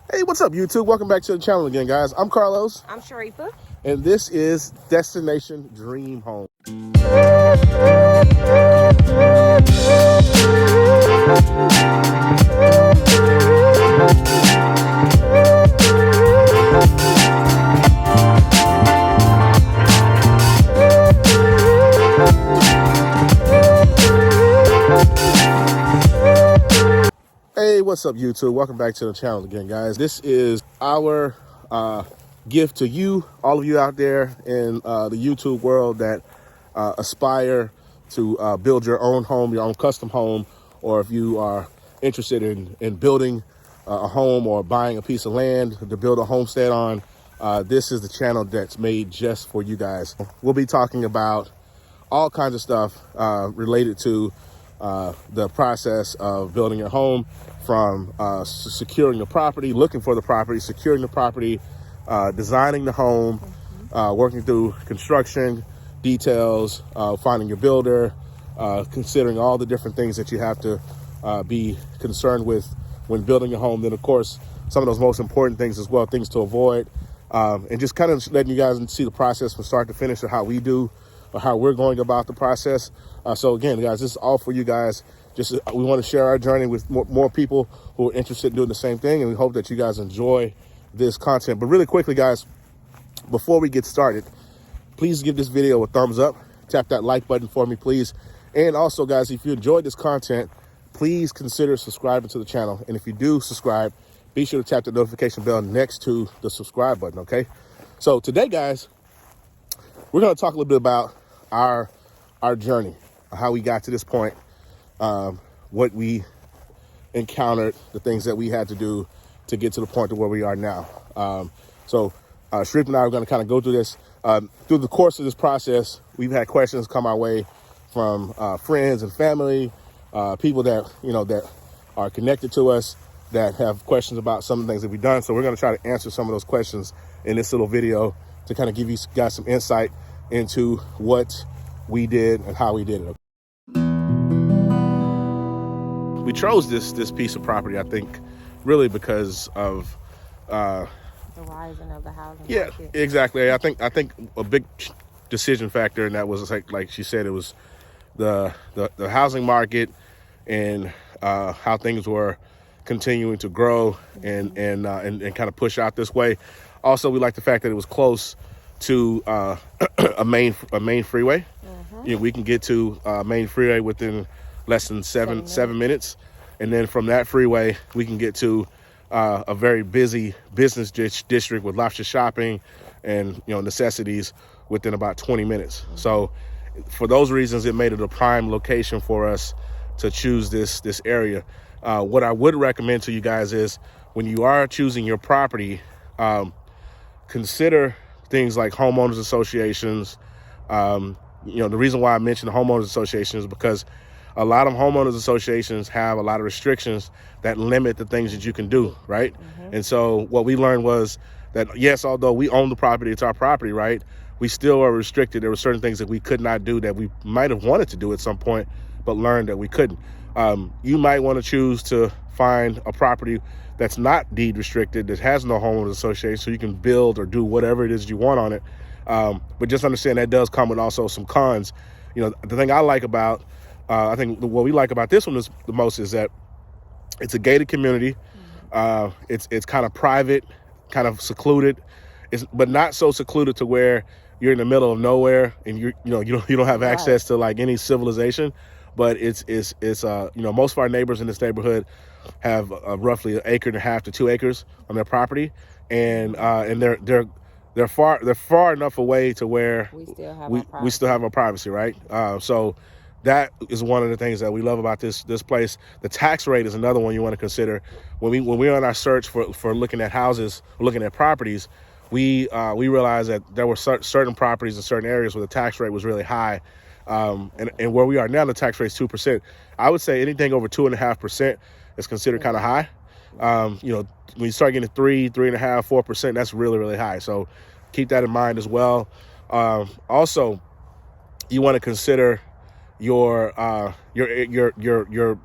Hey, what's up, YouTube? Welcome back to the channel again, guys. I'm Carlos. I'm Sharifa. And this is Destination Dream Home. Hey, what's up, YouTube? Welcome back to the channel again, guys. This is our gift to you, all of you out there in the YouTube world that aspire to build your own home, your own custom home, or if you are interested in building a home or buying a piece of land to build a homestead on, this is the channel that's made just for you guys. We'll be talking about all kinds of stuff related to the process of building your home, from securing the property, looking for the property, securing the property, designing the home, working through construction details, finding your builder, considering all the different things that you have to be concerned with when building a home. Then, of course, some of those most important things as well, things to avoid, and just kind of letting you guys see the process from start to finish of how we do or how we're going about the process. So again, guys, this is all for you guys. We want to share our journey with more people who are interested in doing the same thing, and we hope that you guys enjoy this content. But really quickly, guys, before we get started, please give this video a thumbs up. Tap that like button for me, please. And also, guys, if you enjoyed this content, please consider subscribing to the channel. And if you do subscribe, be sure to tap the notification bell next to the subscribe button, okay? So today, guys, we're going to talk a little bit about our journey, how we got to this point, what we encountered, the things that we had to do to get to the point to where we are now. So Sharif and I are going to kind of go through this. Through the course of this process, we've had questions come our way from friends and family, people that, that are connected to us, that have questions about some of the things that we've done. So we're going to try to answer some of those questions in this little video to kind of give you guys some insight into what we did and how we did it. We chose this piece of property, I think, really because of the rising of the housing market. Exactly. I think a big decision factor in that was like she said, it was the housing market and how things were continuing to grow and kind of push out this way. Also, we like the fact that it was close to a main freeway. We can get to main freeway within less than seven minutes, and then from that freeway we can get to a very busy business district with lots of shopping and necessities within about 20 minutes. So for those reasons, it made it a prime location for us to choose this area. What I would recommend to you guys is, when you are choosing your property, consider things like homeowners associations. The reason why I mentioned the homeowners association is because a lot of homeowners associations have a lot of restrictions that limit the things that you can do, right? And so what we learned was that, yes, although we own the property, it's our property, right? We still are restricted. There were certain things that we could not do that we might have wanted to do at some point, but learned that we couldn't. You might want to choose to find a property that's not deed restricted, that has no homeowners association, so you can build or do whatever it is you want on it. But just understand that does come with also some cons. The thing I like about, I think what we like about this one is the most is that it's a gated community. It's kind of private, kind of secluded, but not so secluded to where you're in the middle of nowhere and you don't have access to like any civilization. But it's most of our neighbors in this neighborhood have roughly 1.5 acres to 2 acres on their property, and they're far enough away to where we still have our privacy, right? So that is one of the things that we love about this place. The tax rate is another one you want to consider. When we're on our search for looking at houses, looking at properties, we realized that there were certain properties in certain areas where the tax rate was really high. And where we are now, the tax rate is 2%. I would say anything over 2.5% is considered kind of high. When you start getting 3.5%, 4%, that's really, really high. So keep that in mind as well. Also, you want to consider your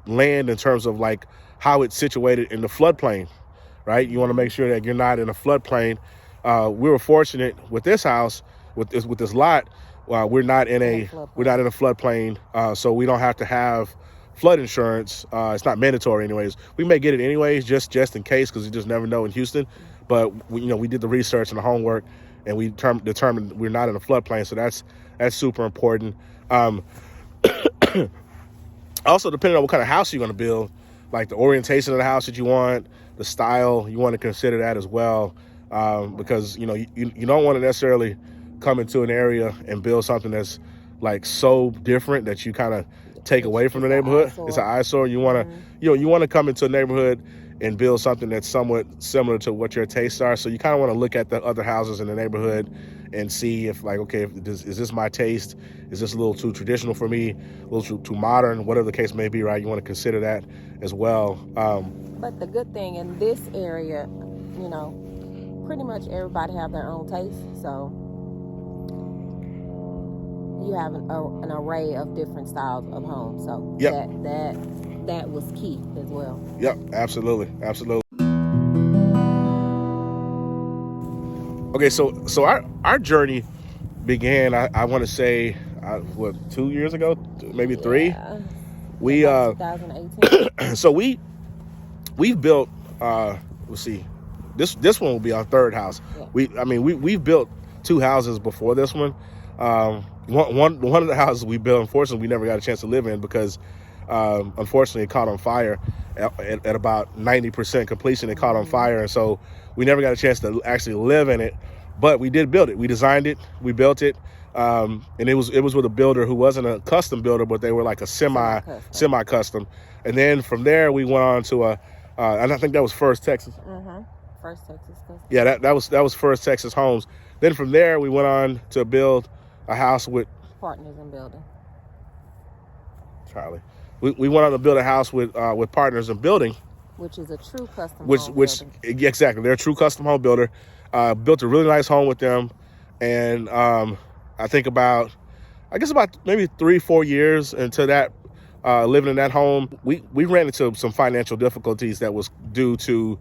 land in terms of like how it's situated in the floodplain, right? You want to make sure that you're not in a floodplain. We were fortunate with this house, with this lot. We're not in a floodplain, so we don't have to have flood insurance. It's not mandatory anyways. We may get it anyways, just in case, because you just never know in Houston. But we did the research and the homework, and we determined we're not in a floodplain, so that's super important. Also, depending on what kind of house you're going to build, like the orientation of the house that you want, the style, you want to consider that as well, because you don't want to necessarily come into an area and build something that's like so different that you kind of take away from the neighborhood. It's an eyesore. You want to you want to come into a neighborhood and build something that's somewhat similar to what your tastes are. So you kind of want to look at the other houses in the neighborhood and see if, like, okay, is this my taste? Is this a little too traditional for me? A little too modern? Whatever the case may be, right? You want to consider that as well. But the good thing in this area, pretty much everybody have their own taste. So you have an array of different styles of homes. So that was key as well. Yep, absolutely. Okay, so our journey began, I want to say, 2 years ago, maybe 3. We 2018. So we've built. Let's see, this one will be our third house. Yeah. We've built 2 houses before this one. One of the houses we built, unfortunately, we never got a chance to live in because, unfortunately, it caught on fire at about 90% completion. It caught on fire, and so we never got a chance to actually live in it. But we did build it. We designed it. We built it, and it was with a builder who wasn't a custom builder, but they were like a semi-custom. And then from there, we went on to and I think that was First Texas. First Texas Custom. Yeah, that was First Texas Homes. Then from there, we went on to build a house with Partners in Building. Charlie. We went on to build a house with Partners in Building, which is a true custom home builder. Exactly, they're a true custom home builder. Built a really nice home with them, and I think about maybe 3-4 years into that, living in that home, we ran into some financial difficulties that was due to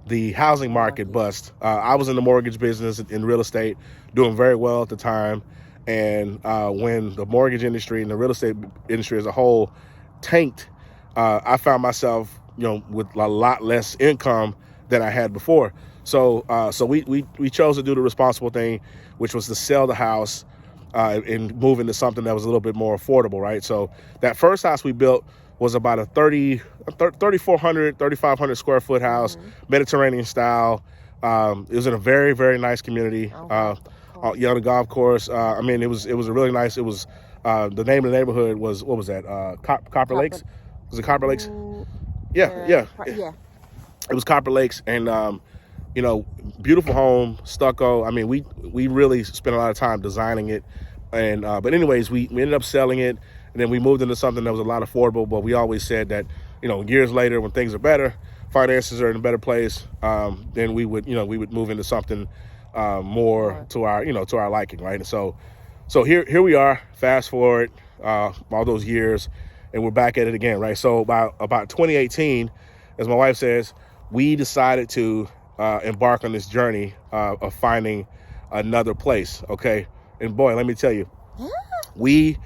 the housing market bust. I was in the mortgage business in real estate, doing very well at the time, and when the mortgage industry and the real estate industry as a whole tanked, I found myself with a lot less income than I had before. So we chose to do the responsible thing, which was to sell the house and move into something that was a little bit more affordable, right? So that first house we built was about a 3,400, 3,500 square foot house, Mediterranean style. It was in a very, very nice community. On the golf course. It was a really nice. It was the name of the neighborhood was, what was that? Copper Lakes. Was it Copper Lakes? Yeah. It was Copper Lakes, and beautiful home, stucco. We really spent a lot of time designing it, and but anyways, we ended up selling it, and then we moved into something that was a lot affordable. But we always said that years later, when things are better, finances are in a better place, then we would move into something more to our liking, right? And so here we are. Fast forward all those years, and we're back at it again, right? So about 2018, as my wife says, we decided to embark on this journey of finding another place. Okay, and boy, let me tell you, when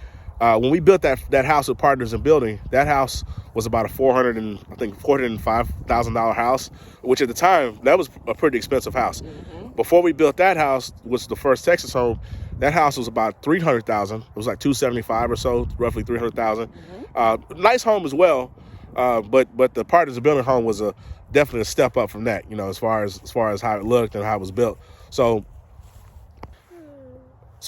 we built that house with Partners in Building, that house was about a $405,000 house, which at the time that was a pretty expensive house. Before we built that house, which was the First Texas home, that house was about $300,000. It was like $275 or so, roughly $300,000. Nice home as well, but the Partners in Building home was definitely a step up from that, as far as how it looked and how it was built. So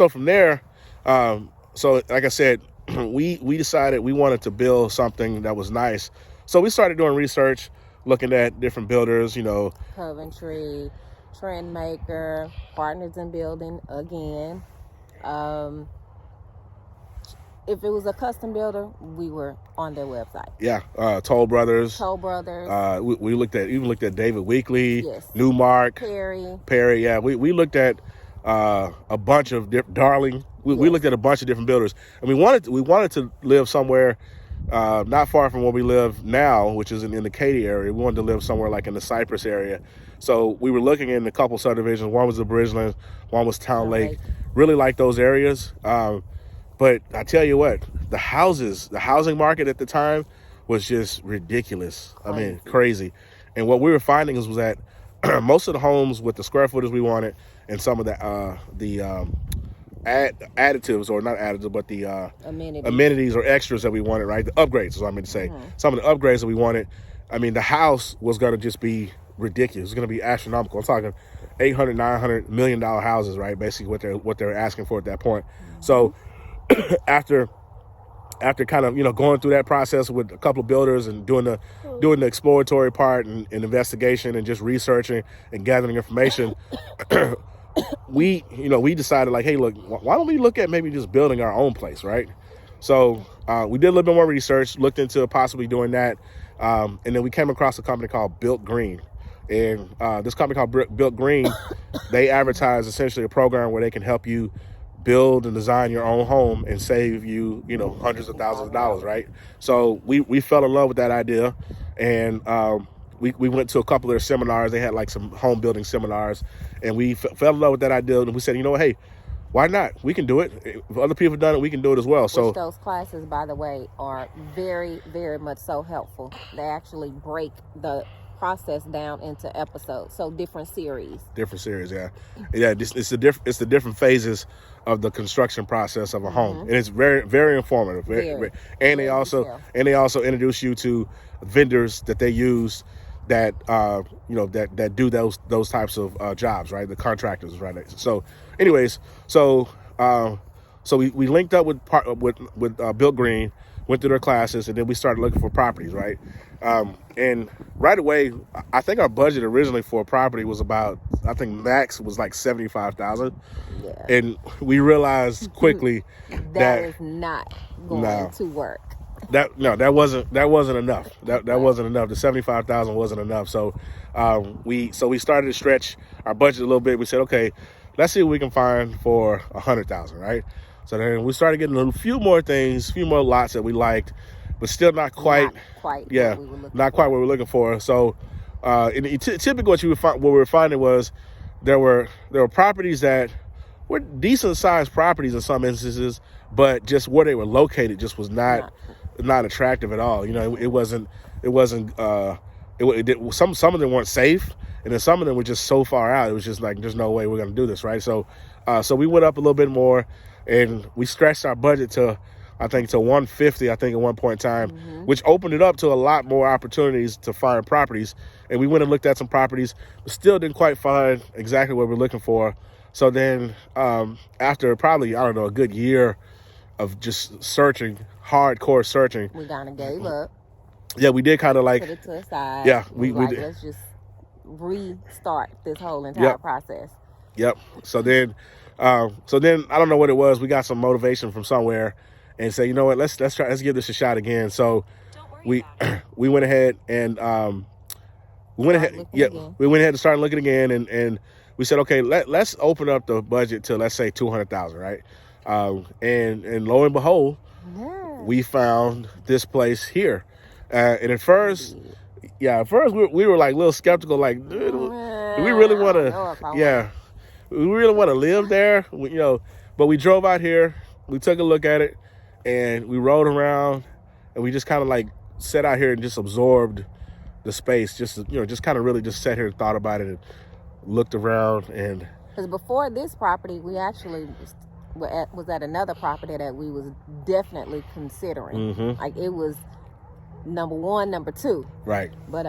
from there, so like I said, we decided we wanted to build something that was nice. So we started doing research, looking at different builders, Coventry, Trendmaker, Partners in Building again. If it was a custom builder, we were on their website. Yeah, Toll Brothers. We looked at David Weekley, yes. Newmark, Perry. Yeah, we looked at a bunch of Darling. We looked at a bunch of different builders, and we wanted to live somewhere not far from where we live now, which is in the Katy area. We wanted to live somewhere like in the Cypress area. So we were looking in a couple subdivisions. One was the Bridgeland, one was Town Lake. Really like those areas. But I tell you what, the housing market at the time was just ridiculous. I mean, crazy. And what we were finding was that most of the homes with the square footage we wanted and some of the additives, or not additives, but the amenities or extras that we wanted, right? The upgrades is what I meant to say. Some of the upgrades that we wanted, I mean, the house was going to just be ridiculous. It's going to be astronomical. I'm talking $800, $900 million houses, right? Basically what they're asking for at that point. So after kind of, going through that process with a couple of builders and doing the exploratory part and investigation and just researching and gathering information, we decided, like, hey, look, why don't we look at maybe just building our own place, right? So we did a little bit more research, looked into possibly doing that, and then we came across a company called Built Green. And this company called Built Green, they advertise essentially a program where they can help you build and design your own home and save you, hundreds of thousands of dollars, right? So we fell in love with that idea, and we went to a couple of their seminars. They had like some home building seminars, and we fell in love with that idea, and we said, hey, why not? We can do it. If other people have done it, we can do it as well. So those classes, by the way, are very, very much so helpful. They actually break the process down into episodes, so different series, yeah. It's the different phases of the construction process of a home, and it's very, very informative. And they also introduce you to vendors that they use that that do those types of jobs, right? The contractors, right? So anyways, so we linked up with Built Green, went through their classes, and then we started looking for properties, right? And right away, I think our budget originally for a property was about, I think max was like $75,000. Yeah. And we realized quickly that is not going to work. That wasn't enough. That wasn't enough. The $75,000 wasn't enough. So we started to stretch our budget a little bit. We said, okay, let's see what we can find for $100,000, right? So then we started getting a few more lots that we liked, but still not quite what we were looking for. So typically what we were finding was there were properties that were decent sized properties in some instances, but just where they were located just was not attractive at all. It wasn't some of them weren't safe, and then some of them were just so far out. It was just like, there's no way we're going to do this, right? So we went up a little bit more, and we stretched our budget to, I think, to $150, I think, at one point in time, which opened it up to a lot more opportunities to find properties. And we went and looked at some properties, but still didn't quite find exactly what we're looking for. So then after probably, I don't know, a good year of just searching, hardcore searching, we kind of gave up. Yeah, we did kind of like put it to the side. Yeah, we did. Let's just restart this whole entire process. Yep. So then I don't know what it was. We got some motivation from somewhere, and say, you know what, let's give this a shot again. So we went ahead and we went ahead and started looking again, and we said, okay, let's open up the budget to, let's say, $200,000, right? And lo and behold, we found this place here. And at first we were like a little skeptical, like, dude, do we really want to? Yeah, we really want to live there, But we drove out here, we took a look at it, and we rode around, and we just kind of like sat out here and just absorbed the space, just kind of really just sat here and thought about it and looked around. And because before this property, we actually was at another property that we was definitely considering. Like, it was number one, number two. Right. But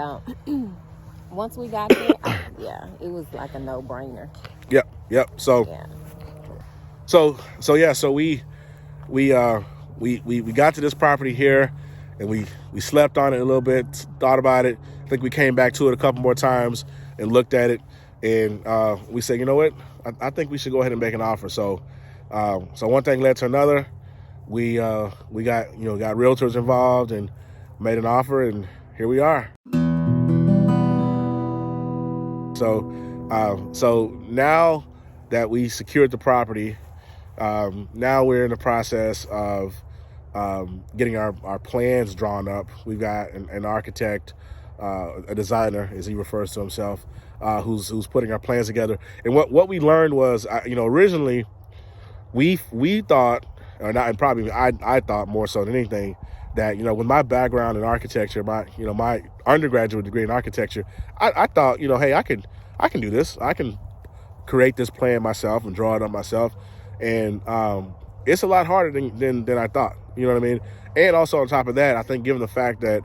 once we got there, it was like a no-brainer. Yep. So we got to this property here, and we slept on it a little bit, thought about it. I think we came back to it a couple more times and looked at it, and we said, you know what, I think we should go ahead and make an offer. So one thing led to another. We got realtors involved and made an offer, and here we are. So now that we secured the property, now we're in the process of getting our plans drawn up. We've got an architect, a designer, as he refers to himself, who's putting our plans together. And what we learned was, originally we thought, or not, and probably I thought more so than anything, that with my background in architecture, my undergraduate degree in architecture, I thought, hey, I can do this. I can create this plan myself and draw it up myself, and it's a lot harder than I thought. You know what I mean? And also on top of that, I think given the fact that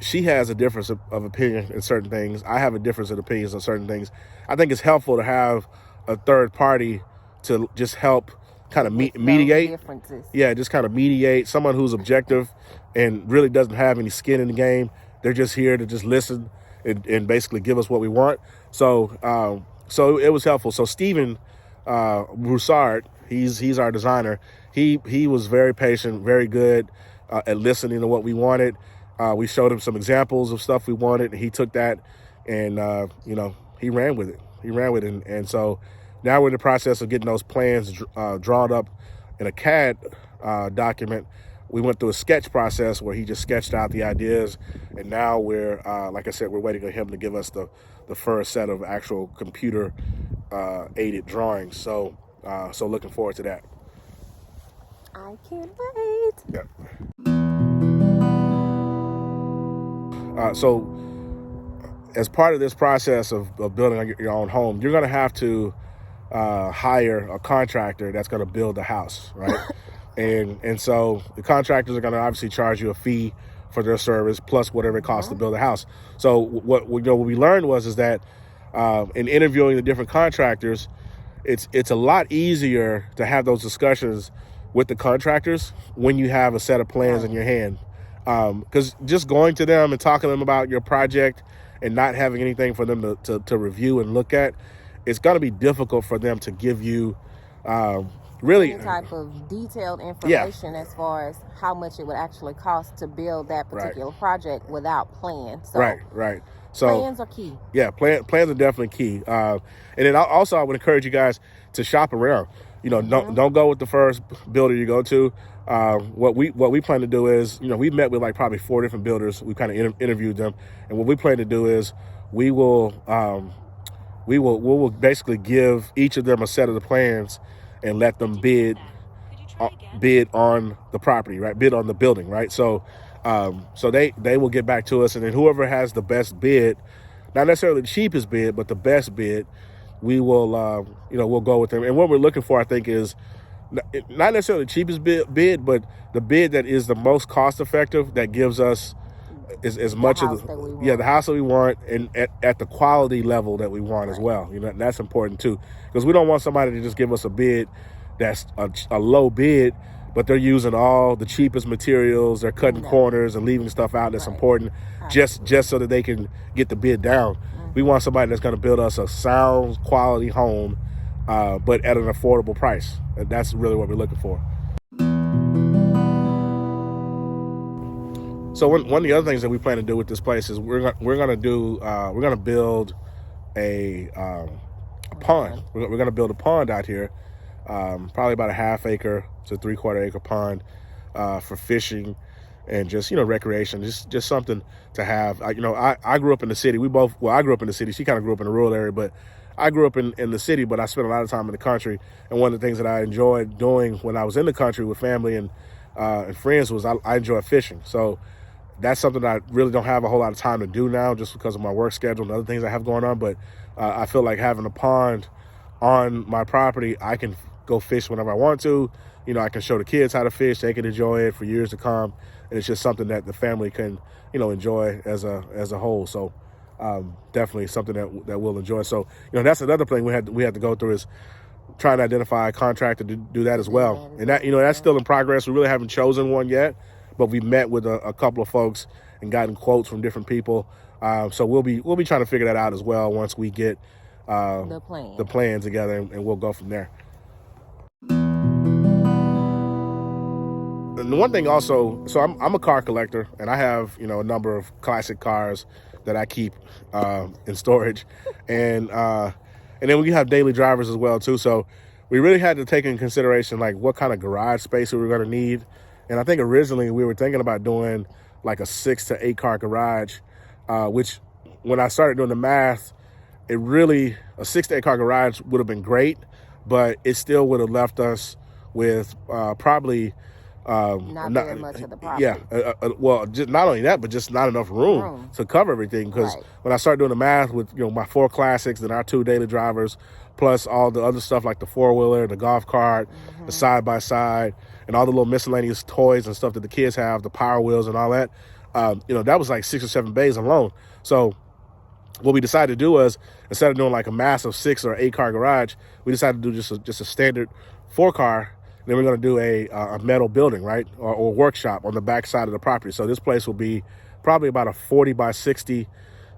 she has a difference of opinion in certain things, I have a difference of opinions on certain things, I think it's helpful to have a third party to just help kind of mediate. Differences. Yeah, just kind of mediate, someone who's objective and really doesn't have any skin in the game. They're just here to just listen and basically give us what we want. So it was helpful. So Steven Broussard, he's our designer. He was very patient, very good at listening to what we wanted. We showed him some examples of stuff we wanted, and he took that and he ran with it. And so now we're in the process of getting those plans drawn up in a CAD document. We went through a sketch process where he just sketched out the ideas, and now we're like I said, we're waiting on him to give us the first set of actual computer aided drawings. So looking forward to that. I can't wait. Yeah. So as part of this process of building your own home, you're going to have to hire a contractor that's going to build the house, right? and so the contractors are going to obviously charge you a fee for their service plus whatever it costs to build a house. So what we learned was that in interviewing the different contractors, it's a lot easier to have those discussions with the contractors when you have a set of plans in your hand. Because just going to them and talking to them about your project and not having anything for them to review and look at, it's going to be difficult for them to give you really any type of detailed information as far as how much it would actually cost to build that particular project without plans. So Right. So plans are key. Yeah, plans are definitely key. And then also I would encourage you guys to shop around. Don't go with the first builder you go to. What we plan to do is, we've met with like probably 4 different builders. We kind of interviewed them, and what we plan to do is we will basically give each of them a set of the plans and let them bid on the property, right? Bid on the building, right? So they will get back to us, and then whoever has the best bid, not necessarily the cheapest bid, but the best bid, we will we'll go with them. And what we're looking for, I think, is not necessarily the cheapest bid, but the bid that is the most cost effective, that gives us as much of the house that we want, and at the quality level that we want as well. That's important too, because we don't want somebody to just give us a bid that's a low bid, but they're using all the cheapest materials. They're cutting corners and leaving stuff out that's important just so that they can get the bid down. We want somebody that's going to build us a sound quality home, but at an affordable price. And that's really what we're looking for. So one of the other things that we plan to do with this place is we're going to build a pond. We're going to build a pond out here, probably about a 1/2 acre to 3/4 acre pond for fishing and just recreation, just something to have. I grew up in the city. I grew up in the city. She kind of grew up in a rural area, but I grew up in the city. But I spent a lot of time in the country, and one of the things that I enjoyed doing when I was in the country with family and friends was I enjoy fishing. So that's something that I really don't have a whole lot of time to do now, just because of my work schedule and other things I have going on. But I feel like having a pond on my property, I can go fish whenever I want to. I can show the kids how to fish. They can enjoy it for years to come. And it's just something that the family can, enjoy as a whole. So definitely something that we'll enjoy. So, that's another thing we had to go through, is trying to identify a contractor to do that as well. And that, that's still in progress. We really haven't chosen one yet, but we met with a couple of folks and gotten quotes from different people. So we'll be trying to figure that out as well once we get the plan together, and we'll go from there. And the one thing also, so I'm a car collector, and I have a number of classic cars that I keep in storage, and then we have daily drivers as well too. So we really had to take into consideration like what kind of garage space we were going to need. And I think originally we were thinking about doing like a 6 to 8 car garage, which when I started doing the math, a 6 to 8 car garage would have been great, but it still would have left us with probably not very much of the property. Yeah, well, just not only that, but just not enough room to cover everything. Because when I started doing the math with my 4 classics and our 2 daily drivers, plus all the other stuff like the 4-wheeler, the golf cart, the side by side, and all the little miscellaneous toys and stuff that the kids have, the Power Wheels and all that, that was like 6 or 7 bays alone. So what we decided to do was, instead of doing like a massive 6 or 8 car garage, we decided to do just a standard 4 car. Then we're going to do a metal building, right, or workshop on the back side of the property. So this place will be probably about a 40 by 60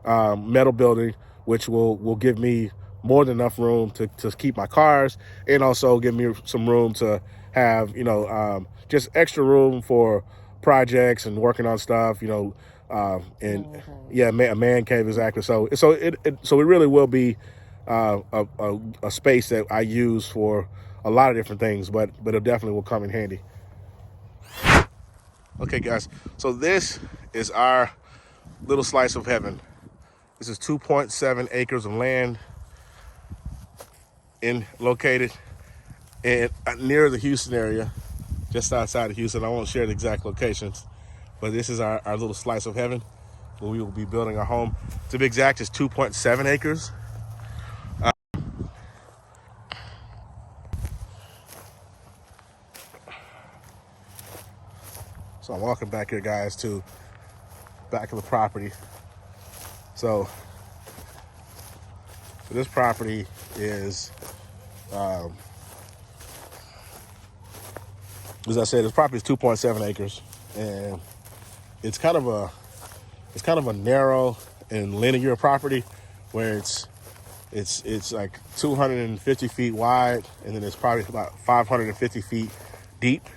metal building, which will give me more than enough room to keep my cars, and also give me some room to have just extra room for projects and working on stuff, a man cave, exactly. So it really will be a space that I use for a lot of different things, but it definitely will come in handy. Okay, guys, so this is our little slice of heaven. This is 2.7 acres of land located near the Houston area, just outside of Houston. I won't share the exact locations, but this is our little slice of heaven where we will be building our home. To be exact, it's 2.7 acres. So I'm walking back here, guys, to back of the property. So this property is, as I said, this property is 2.7 acres, and it's kind of a narrow and linear property where it's like 250 feet wide, and then it's probably about 550 feet deep.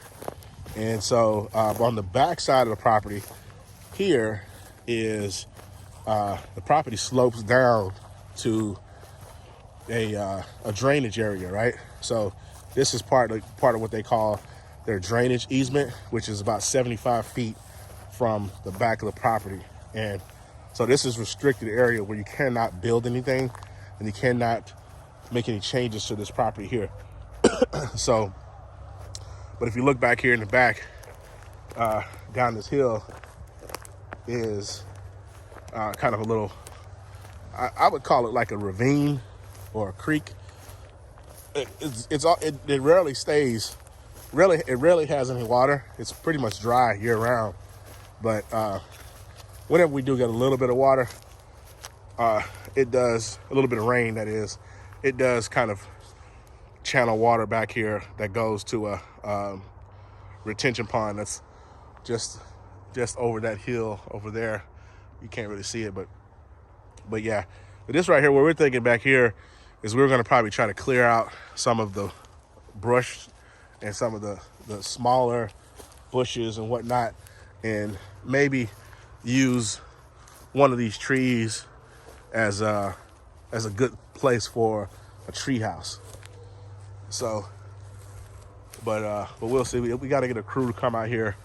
And so on the back side of the property here is the property slopes down to a drainage area, right? So this is part of what they call their drainage easement, which is about 75 feet from the back of the property. And so this is restricted area where you cannot build anything and you cannot make any changes to this property here. So, but if you look back here in the back, down this hill is kind of a little, I would call it like a ravine or a creek. It rarely stays, it rarely has any water. It's pretty much dry year round. But whenever we do get a little bit of water, it does, a little bit of rain, that is, it does kind of channel water back here that goes to a retention pond that's just over that hill over there. You can't really see it, but yeah. But this right here, what we're thinking back here is we're going to probably try to clear out some of the brush and some of the smaller bushes and whatnot, and maybe use one of these trees as a good place for a tree house. So, but we'll see. We got to get a crew to come out here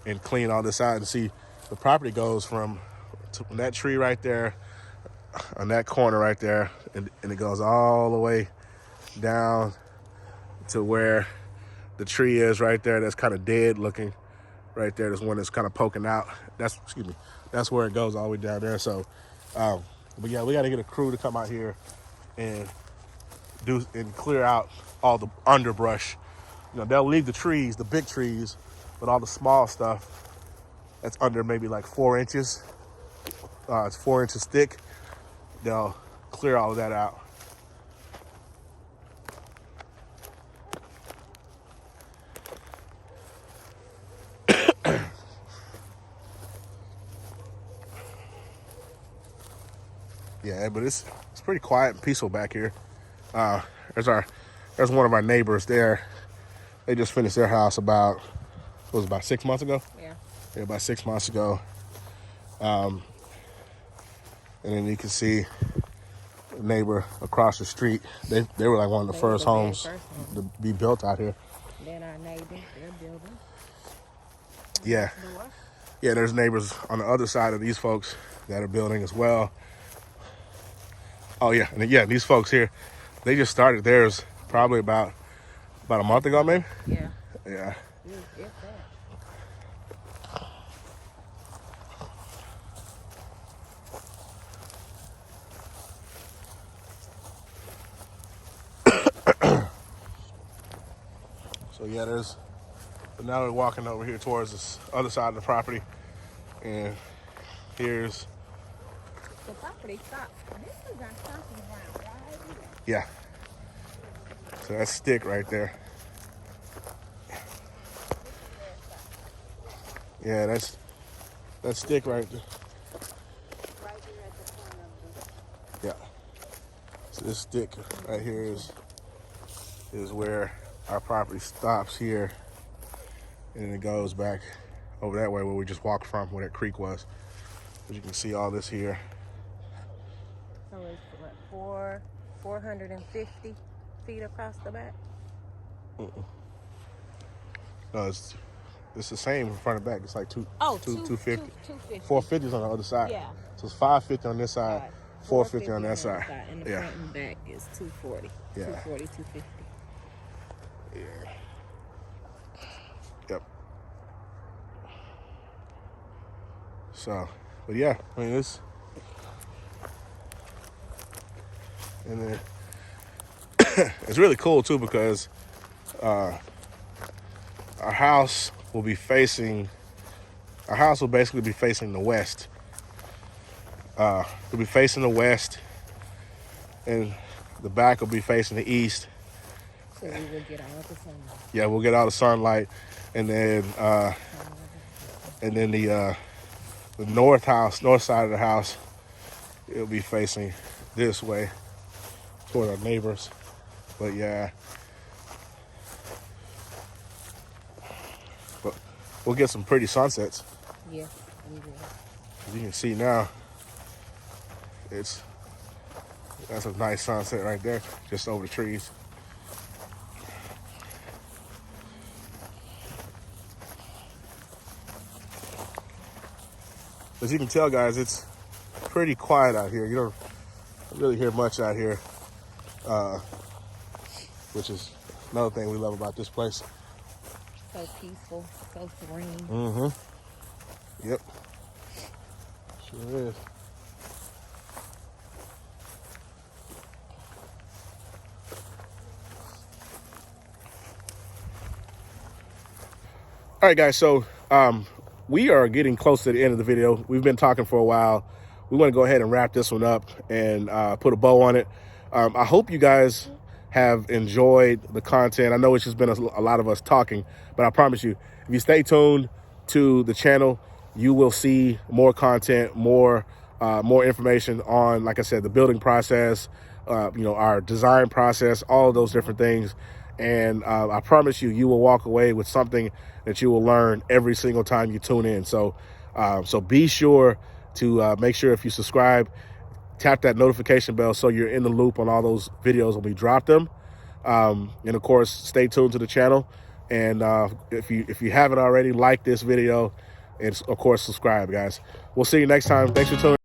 and clean all this out and see. The property goes from that tree right there, on that corner right there, and it goes all the way down to where the tree is right there. That's kind of dead looking right there. There's one that's kind of poking out. That's where it goes all the way down there. So, but yeah, we got to get a crew to come out here and clear out all the underbrush. They'll leave the trees, the big trees, but all the small stuff that's under maybe like 4 inches, it's 4 inches thick, they'll clear all of that out. Yeah, but it's pretty quiet and peaceful back here. There's one of our neighbors there. They just finished their house about 6 months ago? Yeah, about 6 months ago. And then you can see neighbor across the street. They were like one of the first homes to be built out here. Then our neighbors, they're building. Yeah. Yeah, there's neighbors on the other side of these folks that are building as well. Oh yeah, and yeah, these folks here, they just started theirs probably about a month ago, maybe. Yeah. Yeah. So yeah, but now we're walking over here towards this other side of the property, and here's the property stops. This is our stomping ground, right? Yeah. So that's stick right there. Yeah, that's stick right there. Right here at the front of Yeah. So this stick right here is where our property stops here, and then it goes back over that way where we just walked from, where that creek was. As you can see all this here. So it's what, 450 feet across the back? No, it's the same in front and back. It's like 250. 250. 450 is on the other side. Yeah. So it's 550 on this side, 450 on that side. And the front and back is 240. Yeah. 240, 250. Yeah. Yep. So, but yeah, I mean this, and then it's really cool too because our house will basically be facing the west. It'll be facing the west, and the back will be facing the east. So we will get all the sunlight. Yeah, we'll get all the sunlight, and then the north side of the house, it'll be facing this way toward our neighbors. But yeah, but we'll get some pretty sunsets. Yeah, we will. As you can see now, that's a nice sunset right there, just over the trees. As you can tell, guys, it's pretty quiet out here. You don't really hear much out here, which is another thing we love about this place. So peaceful, so serene. Mm-hmm. Yep. Sure is. All right, guys, so we are getting close to the end of the video. We've been talking for a while. We want to go ahead and wrap this one up and put a bow on it. I hope you guys have enjoyed the content. I know it's just been a lot of us talking, but I promise you, if you stay tuned to the channel, you will see more content, more information on, like I said, the building process, our design process, all of those different things. And I promise you, you will walk away with something that you will learn every single time you tune in. So be sure to make sure if you subscribe, tap that notification bell so you're in the loop on all those videos when we drop them. And of course, stay tuned to the channel. And if you haven't already, like this video and of course subscribe, guys. We'll see you next time. Thanks for tuning in.